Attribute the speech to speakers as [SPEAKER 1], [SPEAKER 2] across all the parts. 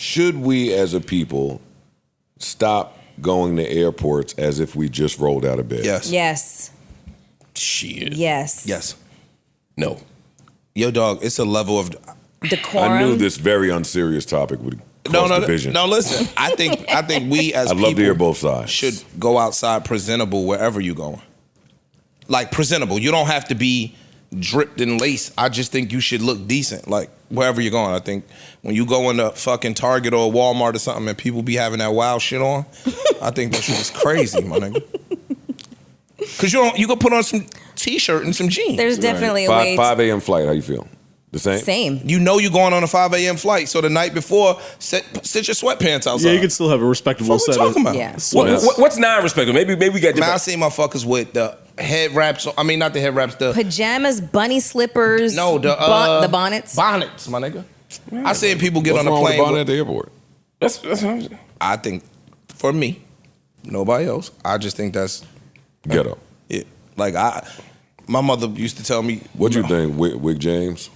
[SPEAKER 1] should we as a people stop going to airports as if we just rolled out of bed?
[SPEAKER 2] Yes.
[SPEAKER 3] Shit.
[SPEAKER 2] Yes.
[SPEAKER 3] No.
[SPEAKER 4] Yo, dog, it's a level of
[SPEAKER 2] decorum.
[SPEAKER 1] I knew this very unserious topic would cause division.
[SPEAKER 4] No, listen. I think we as
[SPEAKER 1] I'd
[SPEAKER 4] people
[SPEAKER 1] love to hear both sides.
[SPEAKER 4] should go outside presentable wherever you're going. Like presentable. You don't have to be dripped and laced. I just think you should look decent, like wherever you're going. I think when you go into fucking Target or Walmart or something and people be having that wild shit on, I think that shit is crazy, my nigga. Cause you can put on some t-shirt and some jeans.
[SPEAKER 2] There's definitely a way.
[SPEAKER 1] 5 a.m. flight. How you feel? The same.
[SPEAKER 2] Same.
[SPEAKER 4] You know you're going on a 5 a.m. flight, so the night before, sit your sweatpants outside.
[SPEAKER 5] Yeah, you can still have a respectable set.
[SPEAKER 4] What we talking about?
[SPEAKER 2] Yeah.
[SPEAKER 3] What's non-respectable? Maybe we got.
[SPEAKER 4] Man, I see motherfuckers with the head wraps. I mean, not the head wraps. The
[SPEAKER 2] pajamas, bunny slippers.
[SPEAKER 4] No, the
[SPEAKER 2] bonnets.
[SPEAKER 4] Bonnets, my nigga. I seen people get
[SPEAKER 1] What's
[SPEAKER 4] on a
[SPEAKER 1] wrong with
[SPEAKER 4] plane.
[SPEAKER 1] bonnet at the airport?
[SPEAKER 3] That's what I'm saying.
[SPEAKER 4] I think, for me, nobody else. I just think that's
[SPEAKER 1] Ghetto.
[SPEAKER 4] it. Like my mother used to tell me.
[SPEAKER 1] What you think, Wick James?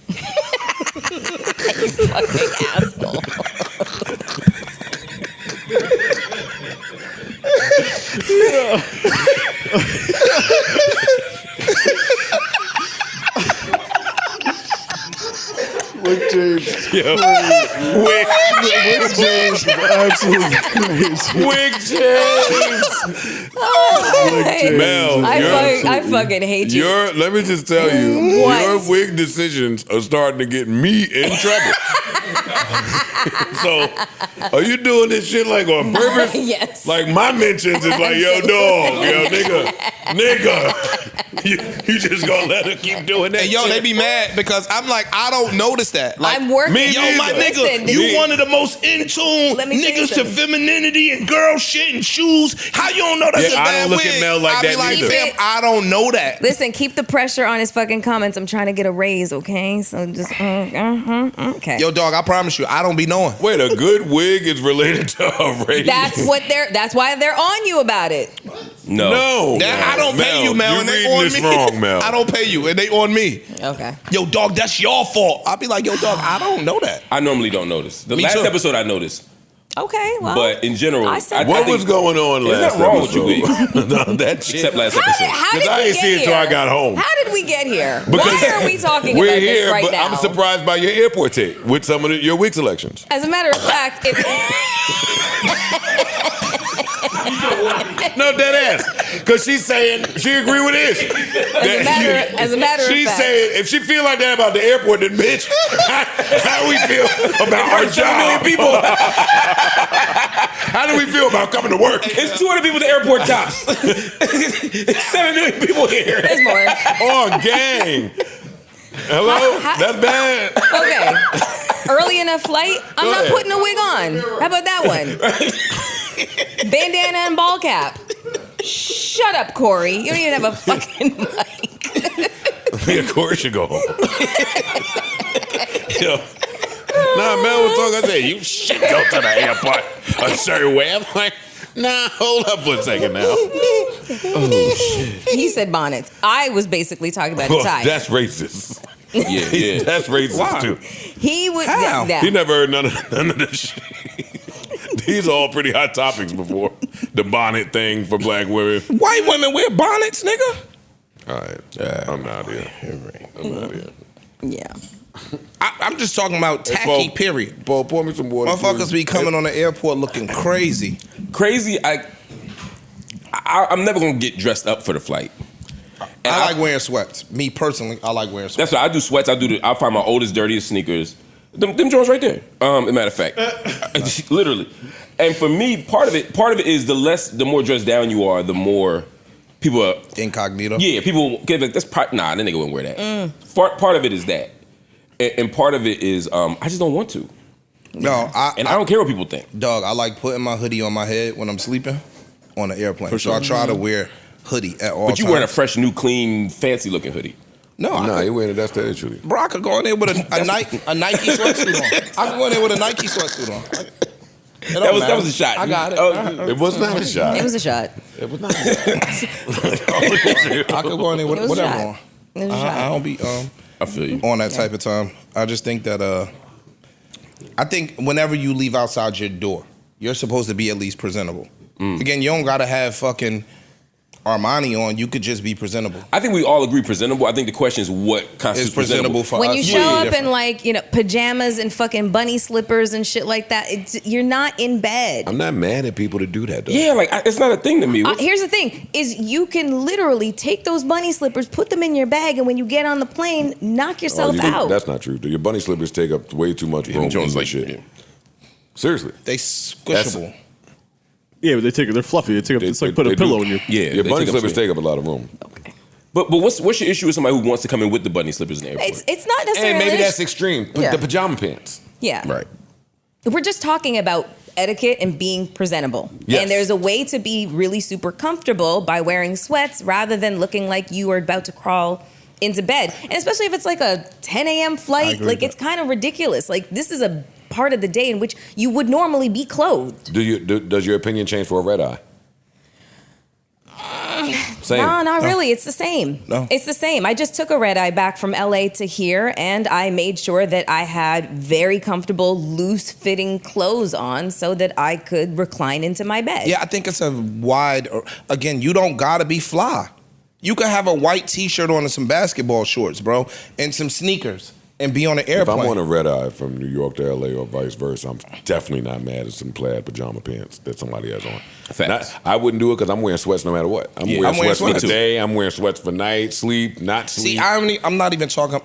[SPEAKER 2] Fucking asshole.
[SPEAKER 5] Wick James.
[SPEAKER 1] Wick
[SPEAKER 5] James. Absolutely crazy.
[SPEAKER 1] Wick James. Mel,
[SPEAKER 2] I fucking hate you.
[SPEAKER 1] Let me just tell you,
[SPEAKER 2] What?
[SPEAKER 1] your wig decisions are starting to get me in trouble. So, are you doing this shit like on purpose?
[SPEAKER 2] Yes.
[SPEAKER 1] Like my mentions is like, yo, dog, yo, nigga. You just gonna let her keep doing that?
[SPEAKER 4] And yo,
[SPEAKER 1] shit?
[SPEAKER 4] they be mad because I'm like, I don't notice that. Like,
[SPEAKER 2] I'm working.
[SPEAKER 1] me
[SPEAKER 4] Yo, my
[SPEAKER 1] neither.
[SPEAKER 4] nigga,
[SPEAKER 2] Listen,
[SPEAKER 4] you one of the most in tune
[SPEAKER 2] Let me tell you
[SPEAKER 4] niggas to
[SPEAKER 2] something.
[SPEAKER 4] femininity and girl shit and shoes. How you don't know that's
[SPEAKER 1] Yeah,
[SPEAKER 4] a
[SPEAKER 1] I
[SPEAKER 4] bad
[SPEAKER 1] don't look
[SPEAKER 4] wig?
[SPEAKER 1] at Mel like
[SPEAKER 4] I be
[SPEAKER 1] that
[SPEAKER 4] like,
[SPEAKER 1] neither.
[SPEAKER 4] fam, I don't know that.
[SPEAKER 2] Listen, keep the pressure on his fucking comments. I'm trying to get a raise, okay? So just, okay.
[SPEAKER 4] Yo, dog, I promise you, I don't be knowing.
[SPEAKER 1] Wait, a good wig is related to a raise?
[SPEAKER 2] That's why they're on you about it.
[SPEAKER 1] No.
[SPEAKER 4] That, I don't pay you, Mel,
[SPEAKER 1] You're
[SPEAKER 4] and they
[SPEAKER 1] reading
[SPEAKER 4] on
[SPEAKER 1] this
[SPEAKER 4] me.
[SPEAKER 1] wrong, Mel.
[SPEAKER 4] I don't pay you, and they on me.
[SPEAKER 2] Okay.
[SPEAKER 4] Yo, dog, that's your fault. I'll be like, yo, dog, I don't know that.
[SPEAKER 3] I normally don't notice. The
[SPEAKER 4] Me
[SPEAKER 3] last
[SPEAKER 4] too.
[SPEAKER 3] episode I noticed,
[SPEAKER 2] Okay, well.
[SPEAKER 3] but in general,
[SPEAKER 2] I said
[SPEAKER 1] What
[SPEAKER 3] think-
[SPEAKER 1] was going on
[SPEAKER 3] There's
[SPEAKER 1] last
[SPEAKER 3] nothing wrong with you,
[SPEAKER 1] episode? No, that shit.
[SPEAKER 3] except last
[SPEAKER 2] How
[SPEAKER 3] episode.
[SPEAKER 2] did
[SPEAKER 1] Because I
[SPEAKER 2] we
[SPEAKER 1] didn't
[SPEAKER 2] get
[SPEAKER 1] see it till
[SPEAKER 2] here?
[SPEAKER 1] I got home.
[SPEAKER 2] How did we get here?
[SPEAKER 1] Because
[SPEAKER 2] Why are we talking
[SPEAKER 1] we're
[SPEAKER 2] about
[SPEAKER 1] here,
[SPEAKER 2] this right
[SPEAKER 1] but
[SPEAKER 2] now?
[SPEAKER 1] I'm surprised by your airport take with some of your week selections.
[SPEAKER 2] As a matter of fact,
[SPEAKER 1] No, dead ass. Because she's saying she agree with this.
[SPEAKER 2] as a matter of
[SPEAKER 1] she's
[SPEAKER 2] fact,
[SPEAKER 1] saying if she feel like that about the airport, then bitch, how we feel about our job?
[SPEAKER 3] People,
[SPEAKER 1] How do we feel about coming to work?
[SPEAKER 3] it's 200 people at the airport tops. It's 7 million people here.
[SPEAKER 2] there's more.
[SPEAKER 1] Oh, gang. Hello?
[SPEAKER 2] How-
[SPEAKER 1] That's bad.
[SPEAKER 2] Okay. Early enough flight, I'm
[SPEAKER 1] Go
[SPEAKER 2] not
[SPEAKER 1] ahead.
[SPEAKER 2] putting a wig on. How about that one? Bandana and ball cap. Shut up, Corey. You don't even have a fucking mic.
[SPEAKER 1] Yeah, Corey should go home. Yo. Nah, Mel was talking. I said, you should go to the airport a certain way. I'm like, nah, hold up for a second now.
[SPEAKER 2] He said bonnets. I was basically talking about a
[SPEAKER 1] Well,
[SPEAKER 2] tie.
[SPEAKER 1] that's racist.
[SPEAKER 3] Yeah.
[SPEAKER 1] That's racist
[SPEAKER 4] Why?
[SPEAKER 1] too.
[SPEAKER 2] He was.
[SPEAKER 4] How?
[SPEAKER 2] Yeah.
[SPEAKER 1] He never heard none of this shit. These are all pretty hot topics before. The bonnet thing for black women.
[SPEAKER 4] White women wear bonnets, nigga.
[SPEAKER 1] All right. I'm not here. I'm not here.
[SPEAKER 2] Yeah.
[SPEAKER 4] I'm just talking about tacky, period.
[SPEAKER 1] Paul, pour me some water.
[SPEAKER 4] Motherfuckers be coming on the airport looking crazy.
[SPEAKER 3] Crazy. I'm never gonna get dressed up for the flight. And
[SPEAKER 4] I like wearing sweats. Me personally, I like wearing sweats.
[SPEAKER 3] That's why I do sweats. I find my oldest, dirtiest sneakers. Them joints right there. As a matter of fact, literally. And for me, part of it is the more dressed down you are, the more people are
[SPEAKER 4] Incognito.
[SPEAKER 3] Yeah, people get like that nigga wouldn't wear that. Part of it is that, and part of it is I just don't want to.
[SPEAKER 4] No,
[SPEAKER 3] I don't care what people think.
[SPEAKER 4] Dog, I like putting my hoodie on my head when I'm sleeping on the airplane.
[SPEAKER 3] For sure.
[SPEAKER 4] So I try to wear hoodie at all
[SPEAKER 3] But you
[SPEAKER 4] times.
[SPEAKER 3] wearing a fresh, new, clean, fancy looking hoodie.
[SPEAKER 4] No,
[SPEAKER 1] Nah, you wearing it. That's the issue.
[SPEAKER 4] bro, I could go in there with a Nike sweatsuit on. I could go in there with a Nike sweatsuit on.
[SPEAKER 3] That was a shot.
[SPEAKER 4] I got it.
[SPEAKER 1] It was not a shot.
[SPEAKER 2] It was a shot.
[SPEAKER 1] It was not a shot.
[SPEAKER 4] I could go in there with
[SPEAKER 2] It was a
[SPEAKER 4] whatever
[SPEAKER 2] shot.
[SPEAKER 4] on.
[SPEAKER 2] It was a shot.
[SPEAKER 4] I don't be
[SPEAKER 3] I feel you.
[SPEAKER 4] on that type of time. I just think that I think whenever you leave outside your door, you're supposed to be at least presentable. Again, you don't gotta have fucking Armani on. You could just be presentable.
[SPEAKER 3] I think we all agree presentable. I think the question is what constitutes
[SPEAKER 4] It's presentable for
[SPEAKER 2] When
[SPEAKER 4] us.
[SPEAKER 2] you
[SPEAKER 4] is
[SPEAKER 2] show up
[SPEAKER 4] different.
[SPEAKER 2] in like, pajamas and fucking bunny slippers and shit like that, you're not in bed.
[SPEAKER 1] I'm not mad at people to do that though.
[SPEAKER 3] Yeah, like it's not a thing to me.
[SPEAKER 2] Here's the thing: is you can literally take those bunny slippers, put them in your bag, and when you get on the plane, knock yourself out.
[SPEAKER 1] That's not true. Your bunny slippers take up way too much room.
[SPEAKER 3] Jones
[SPEAKER 1] in
[SPEAKER 3] like
[SPEAKER 1] shit.
[SPEAKER 3] yeah.
[SPEAKER 1] Seriously.
[SPEAKER 4] They squishable.
[SPEAKER 5] Yeah, but they're fluffy. They take up. It's like put a pillow in you.
[SPEAKER 3] Yeah,
[SPEAKER 1] Your
[SPEAKER 3] they
[SPEAKER 1] bunny
[SPEAKER 3] take up
[SPEAKER 1] slippers
[SPEAKER 3] space.
[SPEAKER 1] take up a lot of room.
[SPEAKER 3] But what's your issue with somebody who wants to come in with the bunny slippers in the airport?
[SPEAKER 2] It's not necessarily.
[SPEAKER 1] And maybe that's extreme.
[SPEAKER 2] Yeah.
[SPEAKER 1] The pajama pants.
[SPEAKER 2] Yeah.
[SPEAKER 3] Right.
[SPEAKER 2] We're just talking about etiquette and being presentable.
[SPEAKER 1] Yes.
[SPEAKER 2] And there's a way to be really super comfortable by wearing sweats rather than looking like you are about to crawl into bed. And especially if it's like a 10 a.m. flight, like it's kind of ridiculous. Like this is a part of the day in which you would normally be clothed.
[SPEAKER 1] Does your opinion change for a red eye? Same.
[SPEAKER 2] No, not really. It's the same.
[SPEAKER 4] No.
[SPEAKER 2] It's the same. I just took a red eye back from LA to here and I made sure that I had very comfortable, loose fitting clothes on so that I could recline into my bed.
[SPEAKER 4] Yeah, I think it's a wide. Again, you don't gotta be fly. You could have a white T-shirt on and some basketball shorts, bro, and some sneakers, and be on an
[SPEAKER 1] If
[SPEAKER 4] airplane.
[SPEAKER 1] I'm on a red eye from New York to LA or vice versa, I'm definitely not mad at some plaid pajama pants that somebody has on.
[SPEAKER 3] Facts.
[SPEAKER 1] I wouldn't do it because I'm wearing sweats no matter what. I'm
[SPEAKER 3] Yeah.
[SPEAKER 1] wearing
[SPEAKER 4] I'm wearing
[SPEAKER 1] sweats for
[SPEAKER 4] sweats
[SPEAKER 1] the
[SPEAKER 4] too.
[SPEAKER 1] day. I'm wearing sweats for night, sleep, not sleep.
[SPEAKER 4] See, I'm not even talking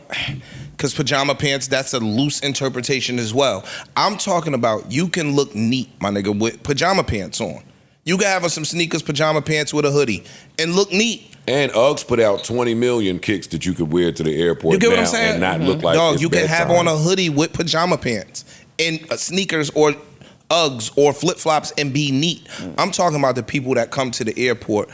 [SPEAKER 4] because pajama pants. That's a loose interpretation as well. I'm talking about you can look neat, my nigga, with pajama pants on. You can have on some sneakers, pajama pants with a hoodie, and look neat.
[SPEAKER 1] And Uggs put out 20 million kicks that you could wear to the airport
[SPEAKER 4] You get
[SPEAKER 1] now
[SPEAKER 4] what I'm saying?
[SPEAKER 1] and not look like
[SPEAKER 4] Dog,
[SPEAKER 1] it's
[SPEAKER 4] you can have
[SPEAKER 1] bedtime.
[SPEAKER 4] on a hoodie with pajama pants and sneakers or Uggs or flip flops and be neat. I'm talking about the people that come to the airport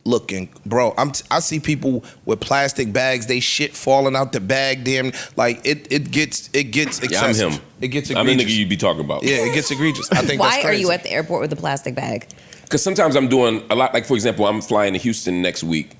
[SPEAKER 4] looking, bro. I see people with plastic bags. They shit falling out the bag. Damn, like it gets excessive.
[SPEAKER 3] Yeah, I'm him.
[SPEAKER 4] It gets
[SPEAKER 3] I'm the
[SPEAKER 4] egregious.
[SPEAKER 3] nigga you'd be talking about.
[SPEAKER 4] Yeah, it gets egregious. I think.
[SPEAKER 2] Why
[SPEAKER 4] that's
[SPEAKER 2] are
[SPEAKER 4] crazy.
[SPEAKER 2] you at the airport with a plastic bag?
[SPEAKER 3] Because sometimes I'm doing a lot. Like for example, I'm flying to Houston next week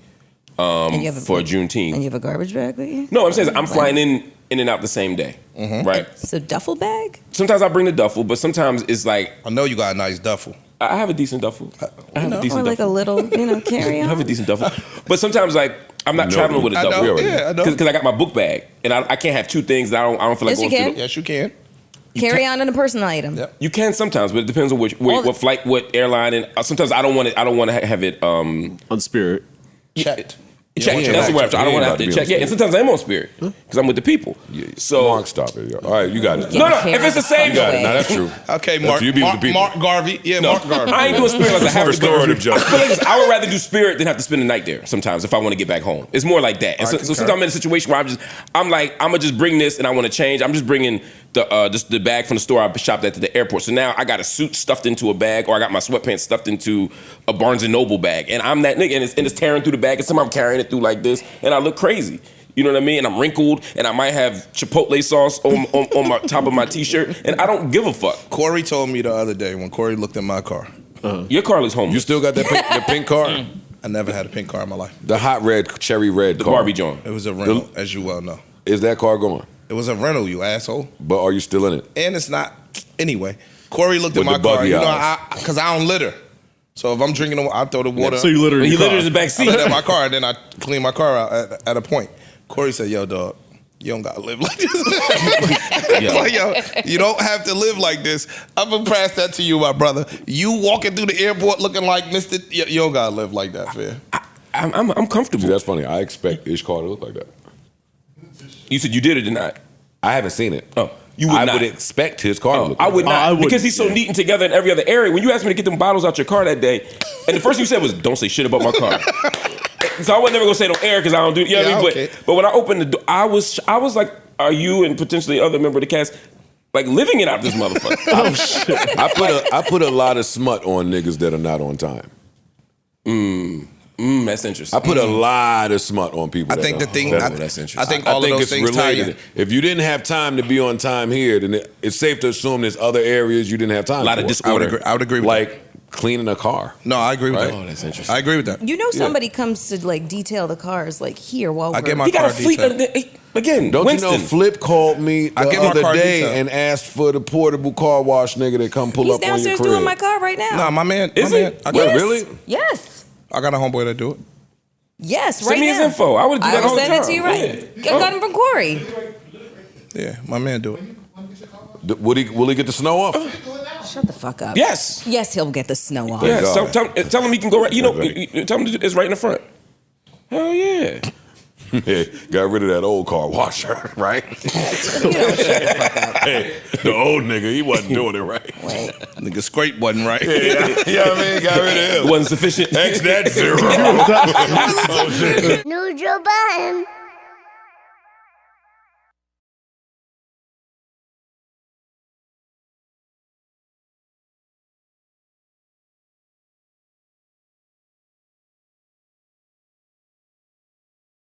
[SPEAKER 2] And you have
[SPEAKER 3] for
[SPEAKER 2] And
[SPEAKER 3] Juneteenth.
[SPEAKER 2] you have a garbage bag with you?
[SPEAKER 3] No, I'm saying I'm flying in and out the same day, right?
[SPEAKER 2] So duffel bag?
[SPEAKER 3] Sometimes I bring the duffel, but sometimes it's like
[SPEAKER 4] I know you got a nice duffel.
[SPEAKER 3] I have a decent duffel. I have a
[SPEAKER 2] Or
[SPEAKER 3] decent
[SPEAKER 2] like a
[SPEAKER 3] duffel.
[SPEAKER 2] little, carry
[SPEAKER 3] I have a
[SPEAKER 2] on?
[SPEAKER 3] decent duffel. But sometimes like I'm not
[SPEAKER 1] No,
[SPEAKER 3] traveling with a
[SPEAKER 4] I
[SPEAKER 3] duffel.
[SPEAKER 4] know. Yeah, I know.
[SPEAKER 3] Because I got my book bag, and I can't have two things that I don't feel like
[SPEAKER 2] Yes, you
[SPEAKER 3] going
[SPEAKER 2] can.
[SPEAKER 3] through.
[SPEAKER 4] Yes, you can.
[SPEAKER 2] Carry on in a personal item.
[SPEAKER 4] Yep.
[SPEAKER 3] You can sometimes, but it depends on what flight, what airline, and sometimes I don't want it. I don't want to have it.
[SPEAKER 5] On Spirit.
[SPEAKER 4] Checked.
[SPEAKER 3] Check.
[SPEAKER 4] want your
[SPEAKER 3] That's
[SPEAKER 4] bag
[SPEAKER 3] the word.
[SPEAKER 1] checked.
[SPEAKER 3] I don't
[SPEAKER 1] You
[SPEAKER 3] want to
[SPEAKER 1] ain't
[SPEAKER 3] have to
[SPEAKER 1] about to be
[SPEAKER 3] check.
[SPEAKER 1] on
[SPEAKER 3] Yeah, and sometimes I'm on Spirit because I'm with the people. So
[SPEAKER 1] Mark, stop it. Yo. All right, you got it.
[SPEAKER 3] no,
[SPEAKER 2] Carry
[SPEAKER 3] if it's the same,
[SPEAKER 1] You got it.
[SPEAKER 2] away.
[SPEAKER 1] No, that's true.
[SPEAKER 4] Okay,
[SPEAKER 1] That's
[SPEAKER 4] Mark.
[SPEAKER 1] you be with the people.
[SPEAKER 4] Mark Garvey. Yeah,
[SPEAKER 3] no,
[SPEAKER 4] Mark Garvey.
[SPEAKER 3] I ain't doing Spirit unless I have to go.
[SPEAKER 1] Restorative justice.
[SPEAKER 3] I feel like this, I would rather do Spirit than have to spend the night there. Sometimes if I want to get back home, it's more like that. And so
[SPEAKER 4] concur.
[SPEAKER 3] sometimes I'm in a situation where I'm like I'm gonna just bring this and I want to change. I'm just bringing the bag from the store I shopped at to the airport. So now I got a suit stuffed into a bag, or I got my sweatpants stuffed into a Barnes and Noble bag, and I'm that nigga, and it's tearing through the bag, and somehow I'm carrying it through like this, and I look crazy. You know what I mean? And I'm wrinkled, and I might have Chipotle sauce on my top of my t-shirt, and I don't give a fuck.
[SPEAKER 4] Corey told me the other day when Corey looked at my car.
[SPEAKER 3] Your car looks homeless.
[SPEAKER 1] You still got that the pink car?
[SPEAKER 4] I never had a pink car in my life.
[SPEAKER 1] The hot red, cherry red
[SPEAKER 3] the
[SPEAKER 1] car.
[SPEAKER 3] Barbie John.
[SPEAKER 4] It was a rental, as you well know.
[SPEAKER 1] Is that car going?
[SPEAKER 4] It was a rental, you asshole.
[SPEAKER 1] But are you still in it?
[SPEAKER 4] And it's not. Anyway, Corey looked
[SPEAKER 1] With
[SPEAKER 4] at my
[SPEAKER 1] the
[SPEAKER 4] car.
[SPEAKER 1] buggy
[SPEAKER 4] You know,
[SPEAKER 1] eyes.
[SPEAKER 4] because I don't litter. So if I'm drinking, I throw the water.
[SPEAKER 5] So you literally.
[SPEAKER 3] He litters in the back
[SPEAKER 4] I
[SPEAKER 3] seat.
[SPEAKER 4] litter in my car, and then I clean my car out at a point. Corey said, "Yo, dog, you don't gotta live like this. Like, yo, you don't have to live like this. I'm gonna pass that to you, my brother. You walking through the airport looking like Mr. You don't gotta live like that, fam.
[SPEAKER 3] I'm comfortable.
[SPEAKER 1] See, that's funny. I expect Ish car to look like that.
[SPEAKER 3] You said you did or did not?
[SPEAKER 1] I haven't seen it.
[SPEAKER 3] Oh, you would
[SPEAKER 1] I
[SPEAKER 3] not.
[SPEAKER 1] would expect his car to look
[SPEAKER 3] I
[SPEAKER 1] like
[SPEAKER 3] would
[SPEAKER 1] that.
[SPEAKER 3] not,
[SPEAKER 5] I wouldn't,
[SPEAKER 3] because he's so neat and together in every other area. When you asked me to get them bottles out your car that day, and the first thing you said was, "Don't say shit about my car." So I was never gonna say it on air because I don't do. You know what I mean?
[SPEAKER 4] okay.
[SPEAKER 3] But when I opened the door, I was like, "Are you and potentially other member of the cast like living it out this motherfucker?"
[SPEAKER 5] Oh shit.
[SPEAKER 1] I put a lot of smut on niggas that are not on time.
[SPEAKER 3] That's interesting.
[SPEAKER 1] I put a lot of smut on people.
[SPEAKER 4] I think the thing.
[SPEAKER 3] that's interesting.
[SPEAKER 4] I think all of those things tie in.
[SPEAKER 1] If you didn't have time to be on time here, then it's safe to assume there's other areas you didn't have time.
[SPEAKER 3] A lot
[SPEAKER 1] for.
[SPEAKER 3] of disorder.
[SPEAKER 4] I would agree with
[SPEAKER 1] like cleaning a car.
[SPEAKER 4] No, I agree with
[SPEAKER 1] Right?
[SPEAKER 4] that.
[SPEAKER 3] Oh, that's interesting.
[SPEAKER 4] I agree with that.
[SPEAKER 2] You know somebody comes to like detail the cars like here while
[SPEAKER 4] I
[SPEAKER 2] we're
[SPEAKER 4] get my
[SPEAKER 3] He got
[SPEAKER 4] car
[SPEAKER 3] a fleet.
[SPEAKER 4] detailed.
[SPEAKER 3] Again,
[SPEAKER 1] Don't
[SPEAKER 3] Winston.
[SPEAKER 1] you know Flip called me
[SPEAKER 4] I
[SPEAKER 1] the
[SPEAKER 4] get my
[SPEAKER 1] other
[SPEAKER 4] car
[SPEAKER 1] day
[SPEAKER 4] detailed.
[SPEAKER 1] and asked for the portable car wash nigga to come pull
[SPEAKER 2] He's
[SPEAKER 1] up on your
[SPEAKER 2] downstairs
[SPEAKER 1] crib.
[SPEAKER 2] doing my car right now.
[SPEAKER 4] Nah, my man.
[SPEAKER 3] Is
[SPEAKER 4] my
[SPEAKER 3] he?
[SPEAKER 4] man, I
[SPEAKER 1] Wait,
[SPEAKER 4] got,
[SPEAKER 1] really?
[SPEAKER 2] Yes.
[SPEAKER 4] I got a homeboy that do it.
[SPEAKER 2] Yes,
[SPEAKER 3] Send
[SPEAKER 2] right
[SPEAKER 3] me
[SPEAKER 2] now.
[SPEAKER 3] his info. I would do
[SPEAKER 2] I
[SPEAKER 3] that
[SPEAKER 2] will
[SPEAKER 3] all the
[SPEAKER 2] send it
[SPEAKER 3] time.
[SPEAKER 2] to you right.
[SPEAKER 3] Yeah.
[SPEAKER 2] I got him from Corey.
[SPEAKER 4] Yeah, my man do it.
[SPEAKER 1] Will he get the snow off?
[SPEAKER 2] Shut the fuck up.
[SPEAKER 3] Yes.
[SPEAKER 2] Yes, he'll get the snow off.
[SPEAKER 3] Yes.
[SPEAKER 1] God.
[SPEAKER 3] Tell him he can go right. You know, tell him it's right in the front. Hell yeah.
[SPEAKER 1] Yeah, got rid of that old car washer, right?
[SPEAKER 2] You know, shut the fuck up.
[SPEAKER 1] Hey, the old nigga, he wasn't doing it right.
[SPEAKER 2] Wait.
[SPEAKER 4] Nigga scrape wasn't right.
[SPEAKER 1] Yeah, you know what I mean? Got rid of
[SPEAKER 3] It
[SPEAKER 1] him.
[SPEAKER 3] wasn't sufficient.
[SPEAKER 1] X that zero.
[SPEAKER 6] Neutral Budden.